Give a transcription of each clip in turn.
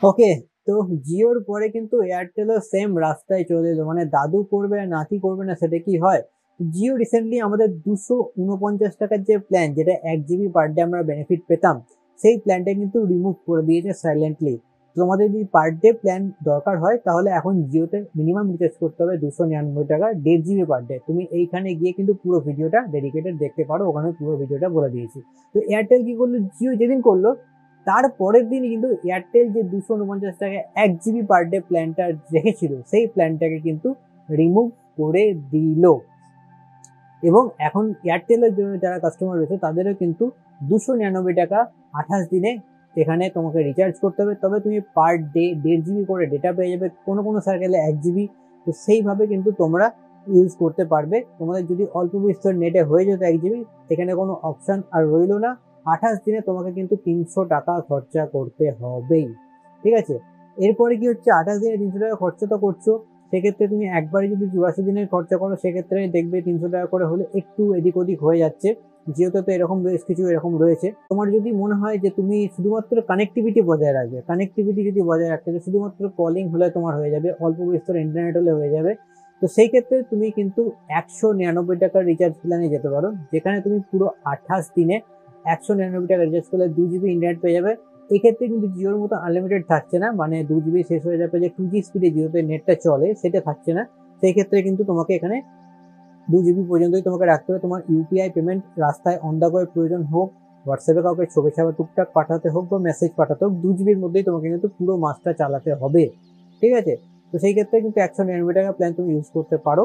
ওকে, তো জিওর পরে কিন্তু এয়ারটেলও সেম রাস্তায় চলে এলো, মানে দাদু করবে আর নাতি করবে না, সেটা কি হয়? জিও রিসেন্টলি আমাদের 249 টাকার যে প্ল্যান, যেটা 1 জিবি পার ডে আমরা বেনিফিট পেতাম, সেই প্ল্যানটা কিন্তু রিমুভ করে দিয়েছে সাইলেন্টলি। তোমাদের যদি পার ডে প্ল্যান দরকার হয় তাহলে এখন জিওতে মিনিমাম রিচার্জ করতে হবে 299 টাকা, 1.5 জিবি পার ডে। তুমি এইখানে গিয়ে কিন্তু পুরো ভিডিওটা ডেডিকেটেড দেখতে পারো, ওখানে পুরো ভিডিওটা বলে দিয়েছি। তো এয়ারটেল কি করলো, জিও যেদিন করলো তার পরের দিন কিন্তু এয়ারটেল যে 249 টাকায় 1 জিবি পার ডে প্ল্যানটা রেখেছিল, সেই প্ল্যানটাকে কিন্তু রিমুভ করে দিল। এবং এখন এয়ারটেলের জন্য যারা কাস্টমার রয়েছে তাদেরও কিন্তু 299 টাকা 28 দিনে এখানে তোমাকে রিচার্জ করতে হবে, তবে তুমি পার ডে 1.5 জিবি করে ডেটা পেয়ে যাবে, কোনো কোনো সার্কেলে 1 জিবি। তো সেইভাবে কিন্তু তোমরা ইউজ করতে পারবে। তোমাদের যদি অল্প বিস্তর নেটে হয়ে যেত 1 জিবি, এখানে কোনো অপশান আর রইল না। 28 দিনে তোমাকে কিন্তু 300 টাকা খরচা করতে হবেই। ঠিক আছে, এরপরে কি হচ্ছে, 28 দিনে 300 টাকা খরচা তো করছো, সেক্ষেত্রে তুমি একবারে যদি 84 দিনের খরচা করো সেক্ষেত্রে দেখবে 300 টাকা করে হলে একটু এদিক ওদিক হয়ে যাচ্ছে। জিওতে তো এরকম বেশ কিছু এরকম রয়েছে। তোমার যদি মনে হয় যে তুমি শুধুমাত্র কানেক্টিভিটি বজায় রাখবে, কানেক্টিভিটি যদি বজায় রাখতে চাও, শুধুমাত্র কলিং হলে তোমার হয়ে যাবে, অল্প বিস্তর ইন্টারনেট হলে হয়ে যাবে, তো সেই ক্ষেত্রে তুমি কিন্তু 199 টাকার রিচার্জ প্ল্যানে যেতে পারো, যেখানে তুমি পুরো 28 দিনে 199 টাকা রিচার্জ করলে 2 জিবি ইন্টারনেট পেয়ে যাবে। এক্ষেত্রে কিন্তু জিওর মতো আনলিমিটেড থাকছে না, মানে 2 জিবি শেষ হয়ে যাবে, যে 2G স্পিডে জিওতে নেটটা চলে সেটা থাকছে না। সেই ক্ষেত্রে কিন্তু তোমাকে এখানে 2 জিবি পর্যন্তই তোমাকে রাখতে হবে। তোমার ইউপিআই পেমেন্ট রাস্তায় অন দ্য গোয়ের প্রয়োজন হোক, হোয়াটসঅ্যাপে কাউকে ছবি ছাড়া টুকটাক পাঠাতে হোক বা মেসেজ পাঠাতে হোক, 2 জিবির মধ্যেই তোমাকে কিন্তু পুরো মাসটা চালাতে হবে। ঠিক আছে, তো সেই ক্ষেত্রে কিন্তু 199 টাকা প্ল্যান তুমি ইউজ করতে পারো।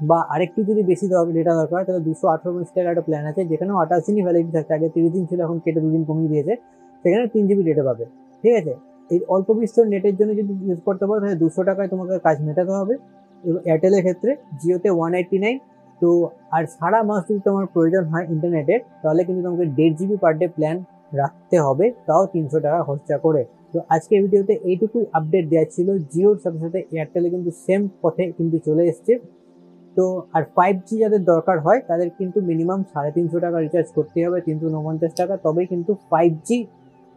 বা আরেকটু যদি বেশি ডেটা দরকার হয় তাহলে 218 টাকার একটা প্ল্যান আছে, যেখানেও 28 দিনই ভ্যালিডিটি থাকছে, আগে 30 দিন ছিল, এখন কেটে 2 দিন কমিয়ে দিয়েছে, সেখানে 3 জিবি ডেটা পাবে। ঠিক আছে, এই অল্প বিস্তর নেটের জন্য যদি ইউজ করতে পারো তাহলে 200 টাকায় তোমাকে কাজ মেটাতে হবে। এবং এয়ারটেলের ক্ষেত্রে জিওতে 189। তো আর সারা মাস যদি তোমার প্রয়োজন হয় ইন্টারনেটের, তাহলে কিন্তু তোমাকে 1.5 জিবি পার ডে প্ল্যান রাখতে হবে, তাও 300 টাকা খরচা করে। তো আজকে ভিডিওতে এইটুকুই আপডেট দেওয়া ছিল। জিওর সাথে সাথে এয়ারটেলে কিন্তু সেম পথে কিন্তু চলে এসছে। তো আর 5G যাদের দরকার হয় তাদের কিন্তু মিনিমাম 350 টাকা রিচার্জ করতে হবে, 349 টাকা, তবেই কিন্তু 5G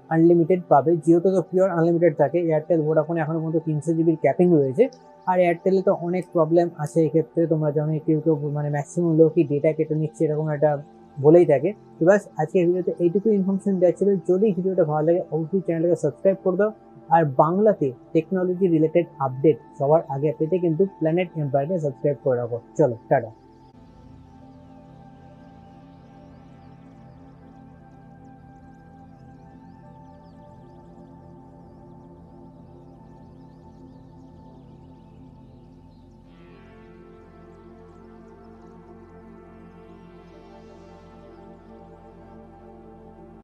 আনলিমিটেড পাবে। জিওতে তো পিওর আনলিমিটেড থাকে, এয়ারটেল ভোডাফোনে এখনো পর্যন্ত 300 জিবির ক্যাপিং রয়েছে। আর এয়ারটেলে তো অনেক প্রবলেম আছে এক্ষেত্রে, তোমরা জানো, কেউ কেউ মানে ম্যাক্সিমাম লোকই ডেটা কেটে নিচ্ছে, এরকম একটা বলেই থাকে। তো বাস আজকের ভিডিওতে এইটুকু ইনফরমেশন দেওয়া ছিল। যদি ভিডিওটা ভালো লাগে অবশ্যই চ্যানেলটাকে সাবস্ক্রাইব করে দাও। আর বাংলাতে টেকনোলজি রিলেটেড আপডেট সবার আগে পেতে কিন্তু প্ল্যানেট এম্পায়ারকে সাবস্ক্রাইব করে রাখো। চলো টাটা।